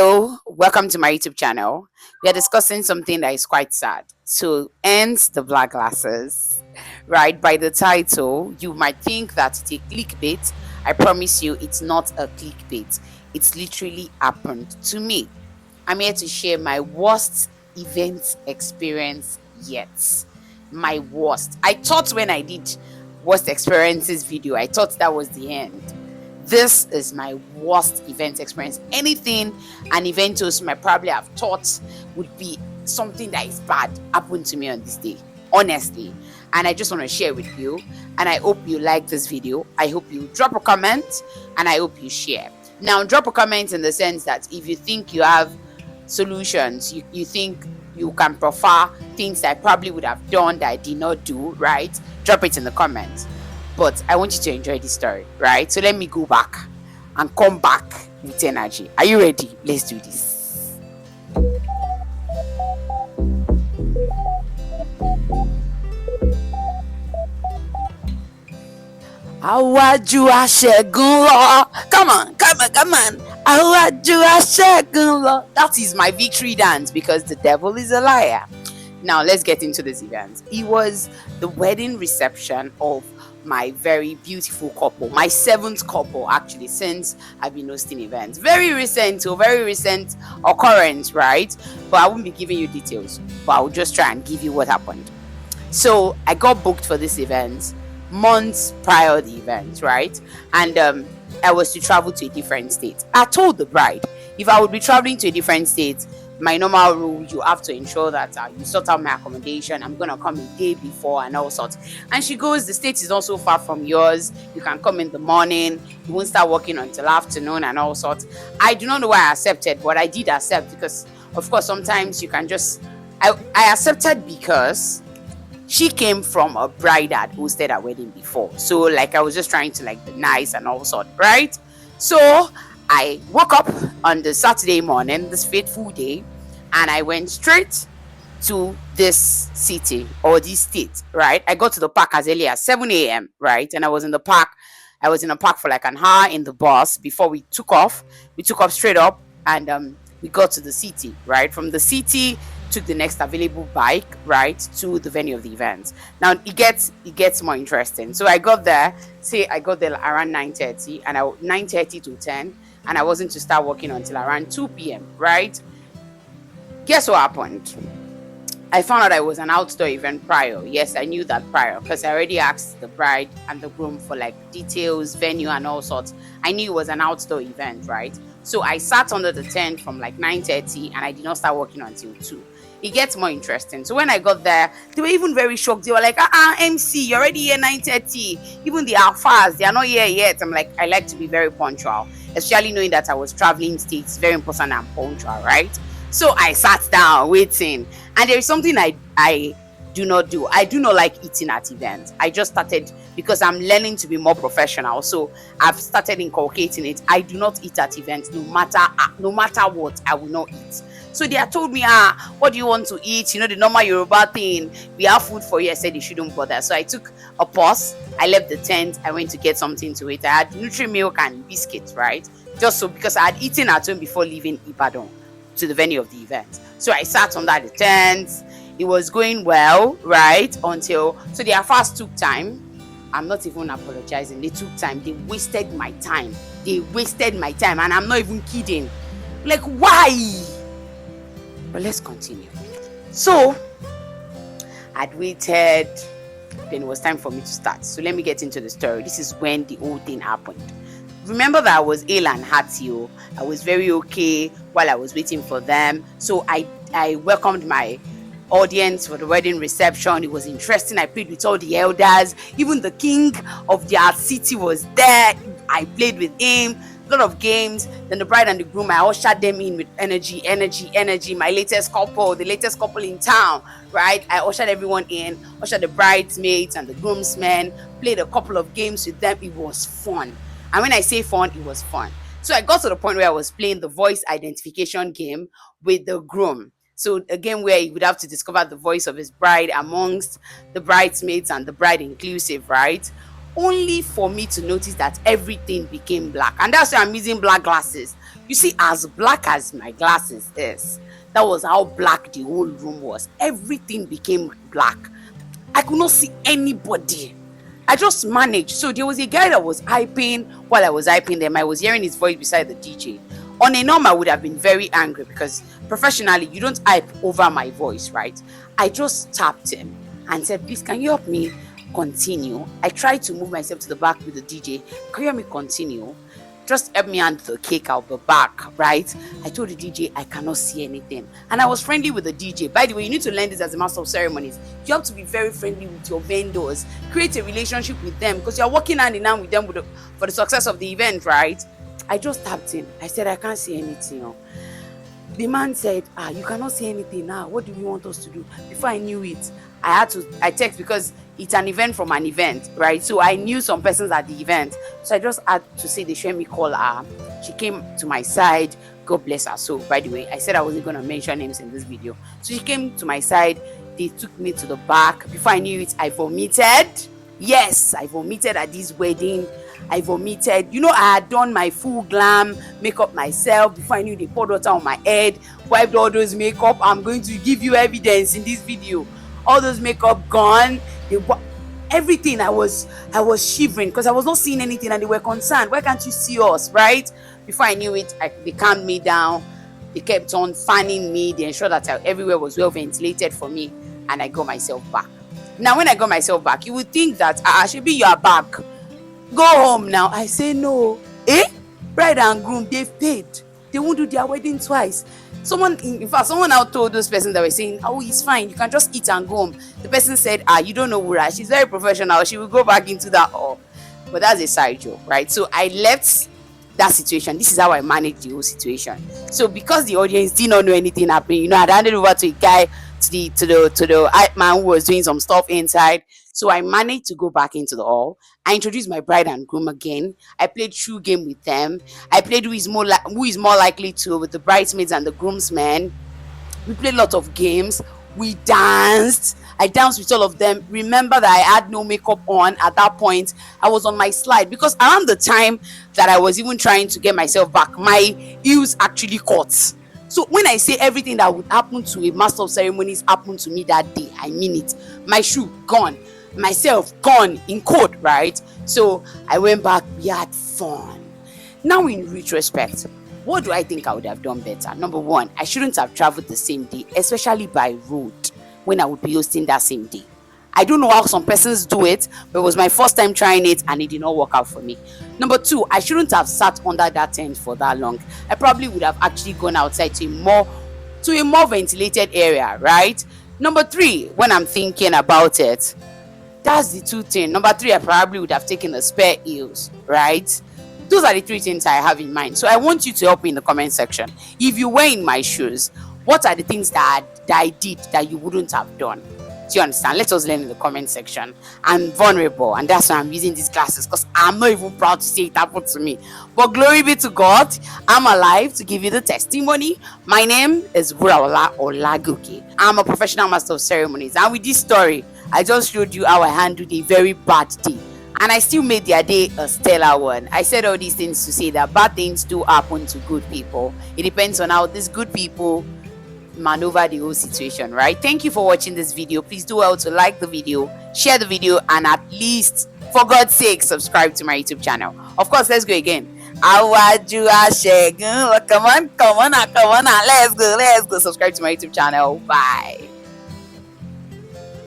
Hello, welcome to my YouTube channel. We are discussing something that is quite sad. So, ends the black glasses. Right, by the title, you might think that it's a clickbait. I promise you, it's not a clickbait. It's literally happened to me. I'm here to share my worst event experience yet. My worst. I thought when I did worst experiences video, I thought that was the end. This is my worst event experience. Anything an event host might probably have thought would be something that is bad happened to me on this day, honestly. And I just want to share with you. And I hope you like this video. I hope you drop a comment and I hope you share. Now, drop a comment in the sense that if you think you have solutions, you think you can prefer things that I probably would have done that I did not do, right? Drop it in the comments. But I want you to enjoy this story, right? So let me go back and come back with energy. Are you ready? Let's do this. Àwájú aṣẹ́gun lọ. Come on. Àwájú aṣẹ́gun lọ. That is my victory dance because the devil is a liar. Now let's get into this event. It was the wedding reception of my very beautiful couple, my 7th couple actually since I've been hosting events. Very recent occurrence, right? But I won't be giving you details, but I'll just try and give you what happened. So I got booked for this event months prior to the event, right? And I was to travel to a different state. I told the bride if I would be traveling to a different state, my normal rule, you have to ensure that you sort out my accommodation. I'm gonna come a day before and all sorts. And she goes, the state is not so far from yours. You can come in the morning. You won't start working until afternoon and all sorts. I do not know why I accepted, but I did accept because, of course, sometimes you can just. I accepted because she came from a bride that hosted a wedding before. So, like, I was just trying to be nice and all sorts, right? So I woke up on the Saturday morning, this fateful day, and I went straight to this city or this state, right? I got to the park as early as 7 a.m., right? And I was in the park. I was in the park for like an hour in the bus before we took off. We took off straight up and we got to the city, right? From the city, took the next available bike, right, to the venue of the event. Now it gets more interesting. So I got there around 9:30 and 9:30 to 10. And I wasn't to start working until around 2 p.m., right? Guess what happened? I found out I was an outdoor event prior. Yes, I knew that prior because I already asked the bride and the groom for details, venue and all sorts. I knew it was an outdoor event, right? So I sat under the tent from 9:30 and I did not start working until 2. It gets more interesting. So when I got there, they were even very shocked. They were like, MC, you're already here 9:30. Even the alphas, they are not here yet. I'm like, I like to be very punctual, especially knowing that I was traveling states. Very important and punctual, right? So I sat down waiting. And there is something I do not do. I do not like eating at events. I just started because I'm learning to be more professional. So I've started inculcating it. I do not eat at events, no matter what. I will not eat. So they had told me, what do you want to eat? The normal Yoruba thing. We have food for you. I said they shouldn't bother. So I took a pause. I left the tent. I went to get something to eat. I had Nutri-Milk and biscuits, right? Just so because I had eaten at home before leaving Ibadan to the venue of the event. So I sat under the tent. It was going well, right? So their fast took time. I'm not even apologizing. They took time. They wasted my time. And I'm not even kidding. Why? But let's continue. So I'd waited. Then it was time for me to start. So let me get into the story. This is when the whole thing happened. Remember that I was ill and hearty. I was very okay while I was waiting for them. So I welcomed my audience for the wedding reception. It was interesting. I played with all the elders. Even the king of their city was there. I played with him. A lot of games. Then the bride and the groom, I ushered them in with energy. My latest couple, the latest couple in town, right? I ushered everyone in, ushered the bridesmaids and the groomsmen, played a couple of games with them. It was fun. And when I say fun, it was fun. So I got to the point where I was playing the voice identification game with the groom. So a game where he would have to discover the voice of his bride amongst the bridesmaids and the bride inclusive, right? Only for me to notice that everything became black. And that's why I'm using black glasses. You see, as black as my glasses is, that was how black the whole room was. Everything became black. I could not see anybody. I just managed. So there was a guy that was hyping. While I was hyping them, I was hearing his voice beside the DJ. On a norm, I would have been very angry because professionally, you don't hype over my voice, right? I just tapped him and said, please, can you help me continue? I tried to move myself to the back with the DJ. Can you help me continue? Just help me hand the cake out the back, right? I told the DJ I cannot see anything. And I was friendly with the DJ. By the way, you need to learn this as a master of ceremonies. You have to be very friendly with your vendors. Create a relationship with them because you're working hand in hand with them for the success of the event, right? I just tapped in. I said, I can't see anything. The man said, you cannot see anything now. What do you want us to do? Before I knew it, I text because it's an event from an event, right? So I knew some persons at the event. So I just had to say they should me call her. She came to my side. God bless her. So by the way, I said I wasn't going to mention names in this video. So she came to my side. They took me to the back. Before I knew it, I vomited. Yes, I vomited at this wedding. I vomited. You know, I had done my full glam makeup myself. Before I knew, they poured water on my head, wiped all those makeup. I'm going to give you evidence in this video. All those makeup gone. Everything. I was shivering because I was not seeing anything and they were concerned. Why can't you see us, right? Before I knew it, they calmed me down. They kept on fanning me. They ensured that everywhere was well ventilated for me and I got myself back. Now, when I got myself back, you would think that, Shebi, you are back. Go home now. I say no. Bride and groom, they've paid. They won't do their wedding twice. Someone now told those persons that were saying, oh, it's fine, you can just eat and go home. The person said, you don't know Wura. She's very professional. She will go back into that hall. But that's a side joke, right? So I left that situation. This is how I managed the whole situation. So because the audience did not know anything happening, I handed over to a guy, to the hype man who was doing some stuff inside. So I managed to go back into the hall. I introduced my bride and groom again. I played true game with them. I played who is more likely to with the bridesmaids and the groomsmen. We played a lot of games. We danced. I danced with all of them. Remember that I had no makeup on at that point. I was on my slide because around the time that I was even trying to get myself back, my heels actually caught. So when I say everything that would happen to a master of ceremonies happened to me that day, I mean it. My shoe gone, myself gone in court, right? So I went back. We had fun. Now in retrospect, what do I think I would have done better? Number one, I shouldn't have traveled the same day, especially by road when I would be hosting that same day. I don't know how some persons do it, but it was my first time trying it and it did not work out for me. Number two, I shouldn't have sat under that tent for that long. I probably would have actually gone outside to a more ventilated area, right? Number three, when I'm thinking about it, that's the two things. Number three, I probably would have taken the spare heels, right? Those are the three things I have in mind. So I want you to help me in the comment section. If you were in my shoes, what are the things that I did that you wouldn't have done? Do you understand? Let us learn in the comment section. I'm vulnerable, and that's why I'm using these glasses, because I'm not even proud to say it happened to me. But glory be to God, I'm alive to give you the testimony. My name is Wuraola Olagoke. I'm a professional master of ceremonies, and with this story, I just showed you how I handled a very bad day. And I still made their day a stellar one. I said all these things to say that bad things do happen to good people. It depends on how these good people maneuver the whole situation, right? Thank you for watching this video. Please do well to like the video, share the video, and at least, for God's sake, subscribe to my YouTube channel. Of course, let's go again. Come on, let's go. Subscribe to my YouTube channel. Bye.